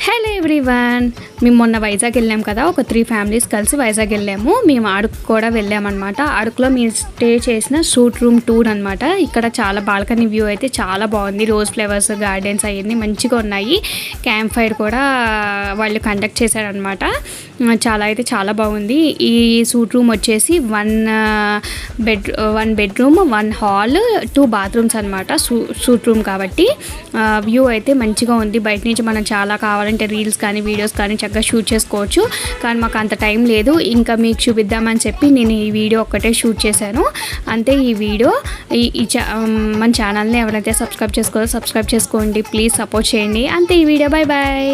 Hello everyone, మేము మొన్న వైజాగ్ వెళ్ళాము కదా. ఒక 3 ఫ్యామిలీస్ కలిసి వైజాగ్ వెళ్ళాము. మేము అరకు కూడా వెళ్ళామన్నమాట. అరకులో మేము స్టే చేసిన సూట్ రూమ్ టూర్ అనమాట. ఇక్కడ చాలా బాల్కనీ వ్యూ అయితే చాలా బాగుంది. రోజ్ ఫ్లవర్స్ గార్డెన్స్ అవన్నీ మంచిగా ఉన్నాయి. క్యాంప్ ఫైర్ కూడా వాళ్ళు కండక్ట్ చేశారనమాట. చాలా బాగుంది. ఈ సూట్ రూమ్ వచ్చేసి 1 బెడ్రూమ్ 1 హాల్ 2 బాత్రూమ్స్ అనమాట. సూట్ రూమ్ కాబట్టి వ్యూ అయితే మంచిగా ఉంది. బయట నుంచి మనం చాలా కావాలంటే రీల్స్ కానీ వీడియోస్ కానీ చక్కగా షూట్ చేసుకోవచ్చు. కానీ మాకు అంత టైం లేదు. ఇంకా మీకు చూపిద్దామని చెప్పి నేను ఈ వీడియో ఒక్కటే షూట్ చేశాను అంతే. ఈ వీడియో మన ఛానల్ని ఎవరైతే సబ్స్క్రైబ్ చేసుకోవాలో సబ్స్క్రైబ్ చేసుకోండి. ప్లీజ్ సపోర్ట్ చేయండి అంతే. ఈ వీడియో బాయ్.